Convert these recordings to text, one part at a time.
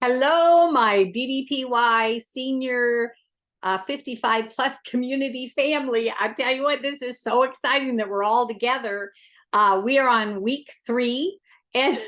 Hello, my DDPY senior 55 plus community family. I tell you what, this is so exciting that we're all together. We are on week 3, and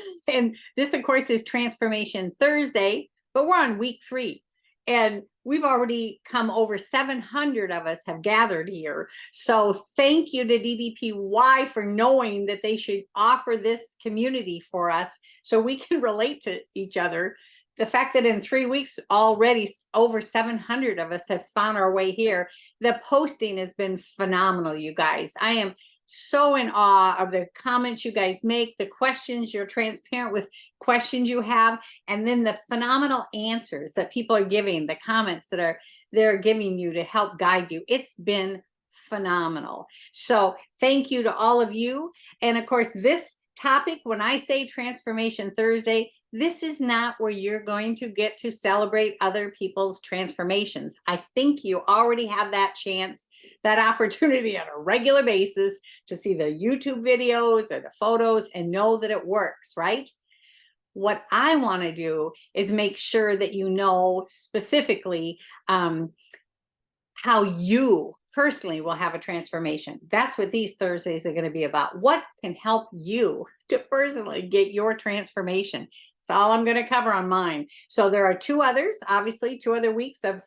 this, of course, is Transformation Thursday, but we're on week 3. And we've already come over 700 of us have gathered here. So thank you to DDPY for knowing that they should offer this community for us so we can relate to each other. The fact that in 3 weeks already over 700 of us have found our way here. The posting has been phenomenal, you guys. I am so in awe of the comments you guys make, the questions, you're transparent with questions you have, and then the phenomenal answers that people are giving, the comments that they're giving you to help guide you. It's been phenomenal. So thank you to all of you. And of course, this topic, when I say Transformation Thursday, this is not where you're going to get to celebrate other people's transformations. I think you already have that chance, that opportunity on a regular basis to see the YouTube videos or the photos and know that it works, right? What I want to do is make sure that you know specifically how you personally will have a transformation. That's what these Thursdays are going to be about. What can help you to personally get your transformation? That's all I'm going to cover on mine. So there are 2 others, obviously 2 other weeks of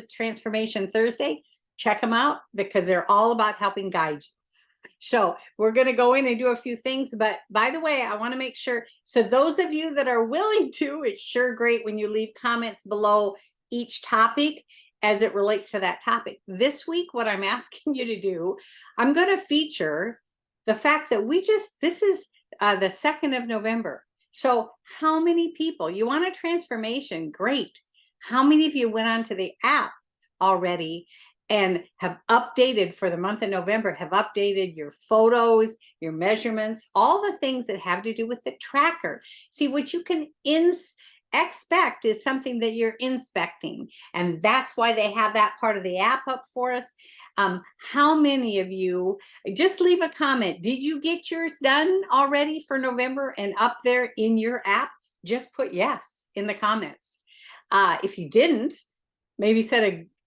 Transformation Thursday. Check them out because they're all about helping guide you. So we're going to go in and do a few things. But by the way, I want to make sure. So those of you that are willing to, it's sure great when you leave comments below each topic as it relates to that topic. This week, what I'm asking you to do, I'm going to feature the fact that this is the 2nd of November. So how many people, you want a transformation? Great. How many of you went onto the app already and have updated for the month of November, have updated your photos, your measurements, all the things that have to do with the tracker? See, what you can expect is something that you're inspecting, and that's why they have that part of the app up for us. How many of you, just leave a comment, did you get yours done already for November and up there in your app? Just put yes in the comments. If you didn't, maybe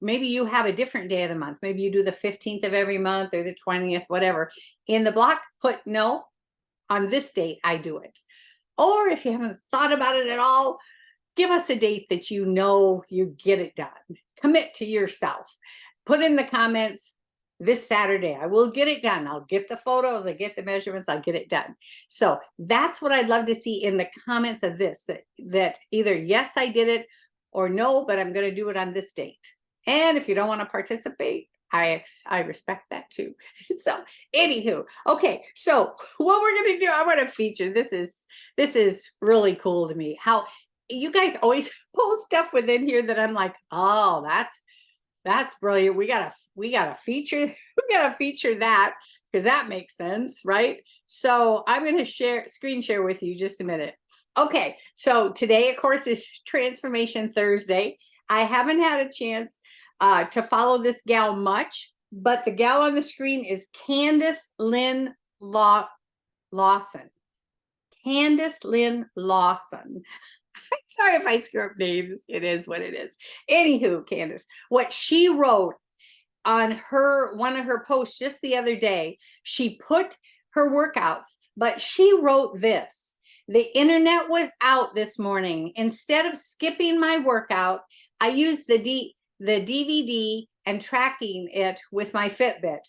maybe you have a different day of the month, maybe you do the 15th of every month or the 20th, whatever. In the block, put no, on this date I do it. Or if you haven't thought about it at all, give us a date that you know you get it done. Commit to yourself. Put in the comments, this Saturday, I will get it done. I'll get the photos, I get the measurements, I'll get it done. So that's what I'd love to see in the comments of this, that either yes, I did it, or no, but I'm going to do it on this date. And if you don't want to participate, I respect that too. So anywho, okay, so what we're going to do, I want to feature, this is really cool to me, how you guys always post stuff within here that I'm like, oh, that's brilliant. We gotta feature that, because that makes sense, right? So I'm going to screen share with you just a minute. Okay, so today, of course, is Transformation Thursday. I haven't had a chance to follow this gal much, but the gal on the screen is Candace Lynn Lawson. Candace Lynn Lawson. Sorry if I screw up names. It is what it is. Anywho, Candace, what she wrote on one of her posts just the other day, she put her workouts, but she wrote this: the internet was out this morning. Instead of skipping my workout, I used the DVD and tracking it with my Fitbit.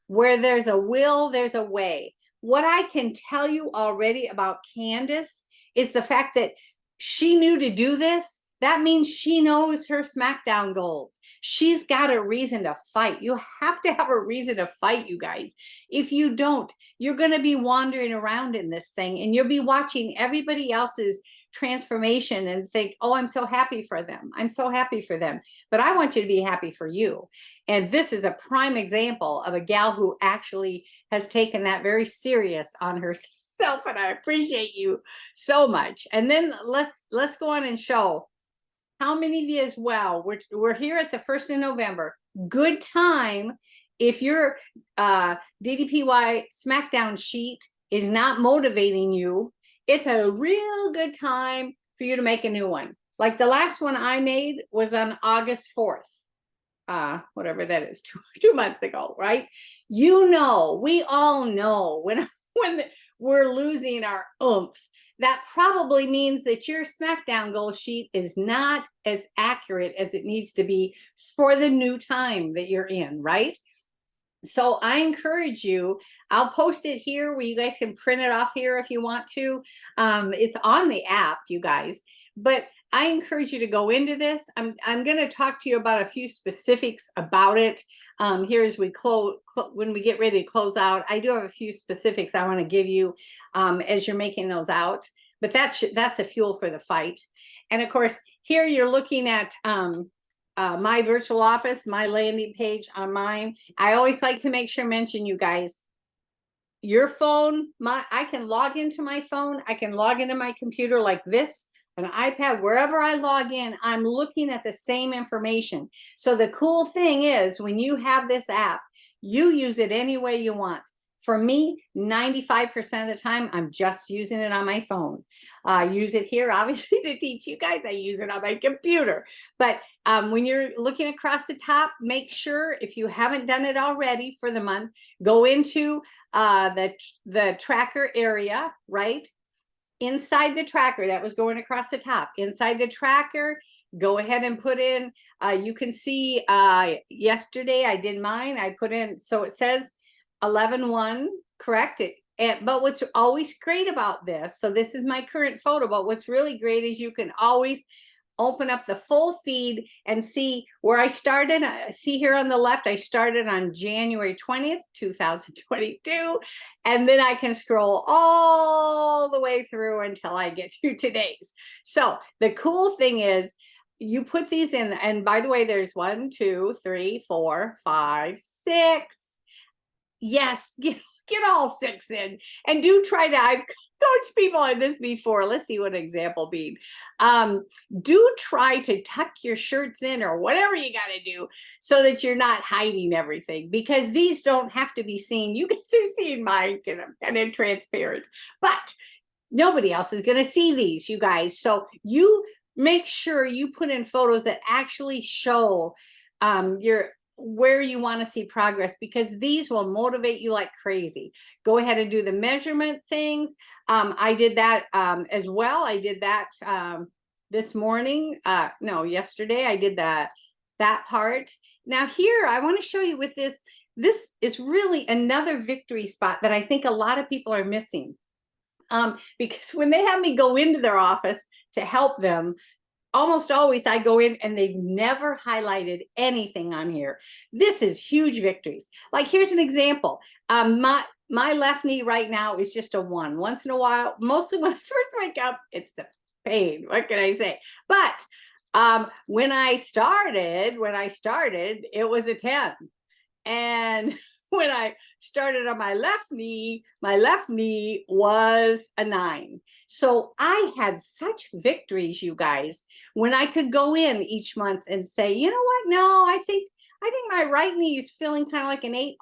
Where there's a will, there's a way. What I can tell you already about Candace is the fact that she knew to do this. That means she knows her Smackdown goals. She's got a reason to fight. You have to have a reason to fight, you guys. If you don't, you're going to be wandering around in this thing, and you'll be watching everybody else's transformation and think, oh, I'm so happy for them. I'm so happy for them. But I want you to be happy for you. And this is a prime example of a gal who actually has taken that very serious on herself. And I appreciate you so much. And then let's go on and show how many of you as well. We're here at the 1st of November. Good time if your DDPY Smackdown sheet is not motivating you. It's a real good time for you to make a new one. Like the last one I made was on August 4th. Whatever that is, 2 months ago, right? You know, we all know when we're losing our oomph. That probably means that your Smackdown goal sheet is not as accurate as it needs to be for the new time that you're in, right? So I encourage you, I'll post it here where you guys can print it off here if you want to. It's on the app, you guys, but I encourage you to go into this. I'm going to talk to you about a few specifics about it. Here as we when we get ready to close out, I do have a few specifics I want to give you as you're making those out, but that's the fuel for the fight. And of course, here you're looking at my virtual office, my landing page on mine. I always like to make sure mention you guys, your phone, I can log into my phone, I can log into my computer like this, an iPad, wherever I log in, I'm looking at the same information. So the cool thing is when you have this app, you use it any way you want. For me, 95% of the time, I'm just using it on my phone. I use it here, obviously, to teach you guys. I use it on my computer. But when you're looking across the top, make sure, if you haven't done it already for the month, go into the tracker area, right? Inside the tracker, that was going across the top. Inside the tracker, go ahead and put in, you can see yesterday I did mine. I put in, so it says 11/1, correct it. But what's always great about this, so this is my current photo, but what's really great is you can always open up the full feed and see where I started. See here on the left, I started on January 20th, 2022. And then I can scroll all the way through until I get to today's. So the cool thing is you put these in, and by the way, there's 1, 2, 3, 4, 5, 6. Yes, get all 6 in, and do try to, I've coached people on this before. Let's see what example being. Do try to tuck your shirts in or whatever you got to do so that you're not hiding everything, because these don't have to be seen. You guys are seeing mine because I'm kind of transparent, but nobody else is going to see these, you guys. So you make sure you put in photos that actually show where you want to see progress, because these will motivate you like crazy. Go ahead and do the measurement things. I did that as well. I did that this morning. No, yesterday I did that part. Now here, I want to show you with this. This is really another victory spot that I think a lot of people are missing. Because when they have me go into their office to help them, almost always I go in and they've never highlighted anything on here. This is huge victories. Like here's an example. My left knee right now is just a 1. Once in a while, mostly when I first wake up, it's a pain. What can I say? But when I started, it was a 10. And when I started on my left knee was a 9. So I had such victories, you guys, when I could go in each month and say, you know what? No, I think my right knee is feeling kind of like an 8,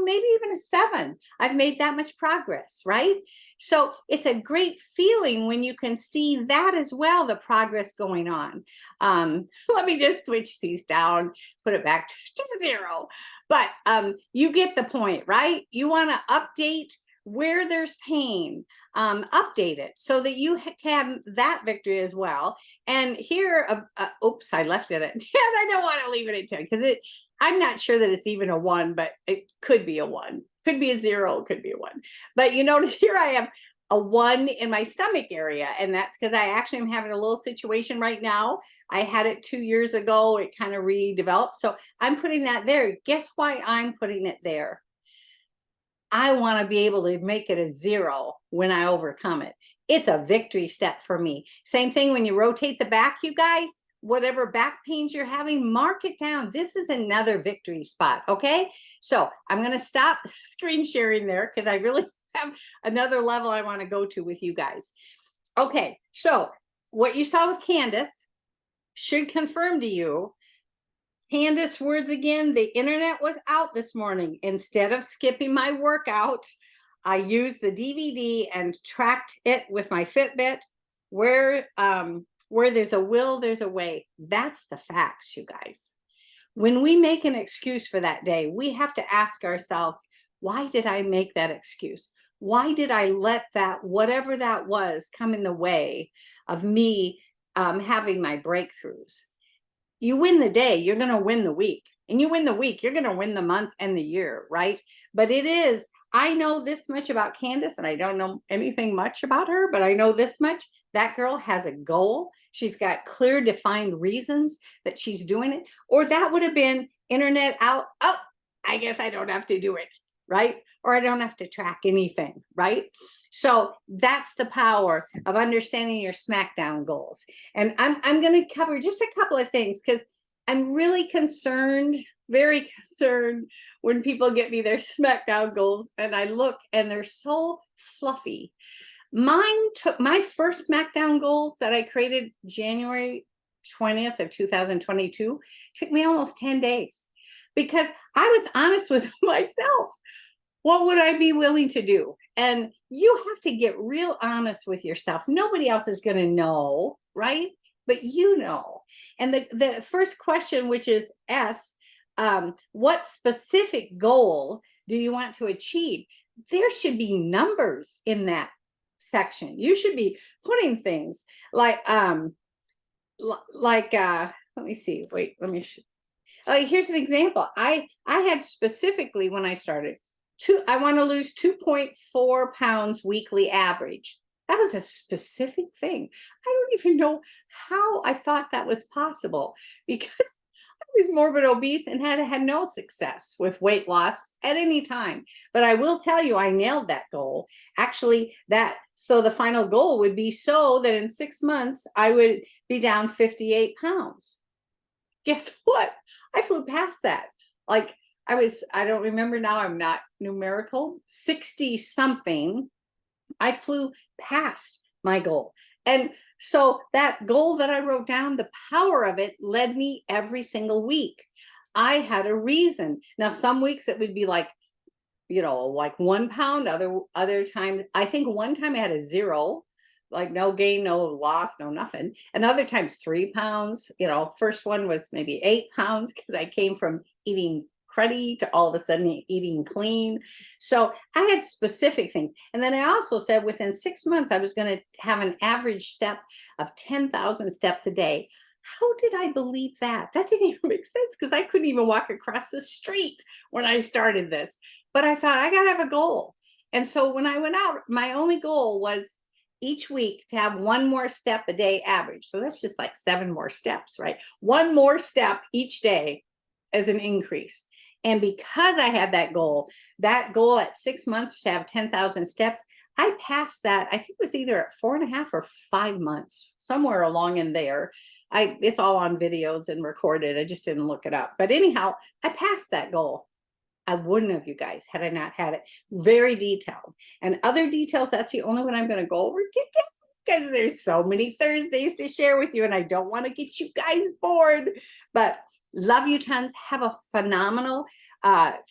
maybe even a 7. I've made that much progress, right? So it's a great feeling when you can see that as well, the progress going on. Let me just switch these down, put it back to 0. But you get the point, right? You want to update where there's pain, update it so that you have that victory as well. And here, oops, I left it at 10. I don't want to leave it at 10 because I'm not sure that it's even a 1, but it could be a 1, could be a 0, could be a 1. But you notice here I have a 1 in my stomach area, and that's because I actually am having a little situation right now. I had it 2 years ago. It kind of redeveloped. So I'm putting that there. Guess why I'm putting it there? I want to be able to make it a 0 when I overcome it. It's a victory step for me. Same thing when you rotate the back, you guys, whatever back pains you're having, mark it down. This is another victory spot, okay? So I'm going to stop screen sharing there because I really have another level I want to go to with you guys. Okay, so what you saw with Candace should confirm to you. Candace words again, the internet was out this morning. Instead of skipping my workout, I used the DVD and tracked it with my Fitbit where where there's a will, there's a way. That's the facts, you guys. When we make an excuse for that day, we have to ask ourselves, why did I make that excuse? Why did I let that, whatever that was, come in the way of me having my breakthroughs? You win the day, you're going to win the week. And you win the week, you're going to win the month and the year, right? But it is, I know this much about Candace, and I don't know anything much about her, but I know this much. That girl has a goal. She's got clear, defined reasons that she's doing it. Or that would have been internet out. Oh, I guess I don't have to do it, right? Or I don't have to track anything, right? So that's the power of understanding your Smackdown goals. And I'm going to cover just a couple of things because I'm really concerned, very concerned when people get me their Smackdown goals and I look and they're so fluffy. Mine took my first Smackdown goals that I created January 20th of 2022 took me almost 10 days because I was honest with myself. What would I be willing to do? And you have to get real honest with yourself. Nobody else is going to know, right? But you know. And the first question, which is S, what specific goal do you want to achieve? There should be numbers in that section. You should be putting things like let me see. Wait, let me. Here's an example. I had specifically when I started. I want to lose 2.4 pounds weekly average. That was a specific thing. I don't even know how I thought that was possible because I was morbid obese and had no success with weight loss at any time. But I will tell you, I nailed that goal. Actually, so the final goal would be so that in 6 months, I would be down 58 pounds. Guess what? I flew past that. Like, I don't remember now, I'm not numerical, 60 something. I flew past my goal. And so that goal that I wrote down, the power of it led me every single week. I had a reason. Now, some weeks it would be like, like 1 pound, other times, I think one time I had a 0, like no gain, no loss, no nothing. And other times 3 pounds, first one was maybe 8 pounds because I came from eating cruddy to all of a sudden eating clean. So I had specific things. And then I also said within 6 months, I was going to have an average step of 10,000 steps a day. How did I believe that? That didn't even make sense because I couldn't even walk across the street when I started this. But I thought I got to have a goal. And so when I went out, my only goal was each week to have 1 more step a day average. So that's just like 7 more steps, right? 1 more step each day as an increase. And because I had that goal at 6 months to have 10,000 steps, I passed that. I think it was either at 4.5 or 5 months, somewhere along in there. It's all on videos and recorded. I just didn't look it up. But anyhow, I passed that goal. I wouldn't have, you guys, had I not had it. Very detailed. And other details, that's the only one I'm going to go over today because there's so many Thursdays to share with you and I don't want to get you guys bored. But love you tons. Have a phenomenal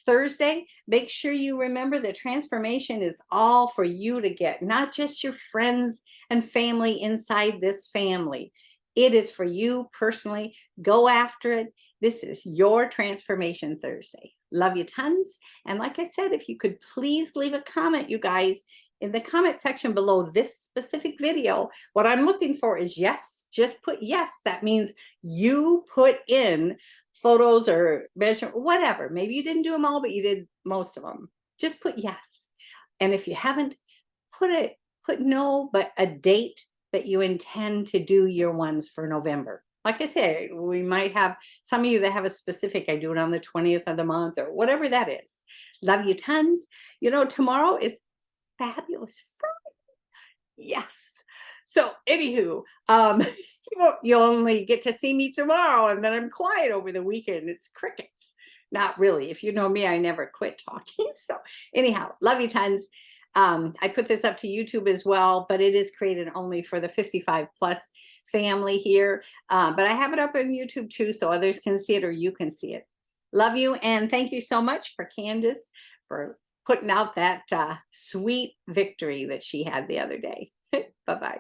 Thursday. Make sure you remember the transformation is all for you to get, not just your friends and family inside this family. It is for you personally. Go after it. This is your Transformation Thursday. Love you tons. And like I said, if you could please leave a comment, you guys, in the comment section below this specific video. What I'm looking for is yes. Just put yes. That means you put in photos or measure, whatever. Maybe you didn't do them all, but you did most of them. Just put yes. And if you haven't, put no, but a date that you intend to do your ones for November. Like I said, we might have some of you that have a specific, I do it on the 20th of the month or whatever that is. Love you tons. Tomorrow is fabulous Friday. Yes. So anywho, you'll only get to see me tomorrow and then I'm quiet over the weekend. It's crickets. Not really. If you know me, I never quit talking. So anyhow, love you tons. I put this up to YouTube as well, but it is created only for the 55 plus family here. But I have it up on YouTube too, so others can see it or you can see it. Love you. And thank you so much for Candace for putting out that sweet victory that she had the other day. Bye-bye.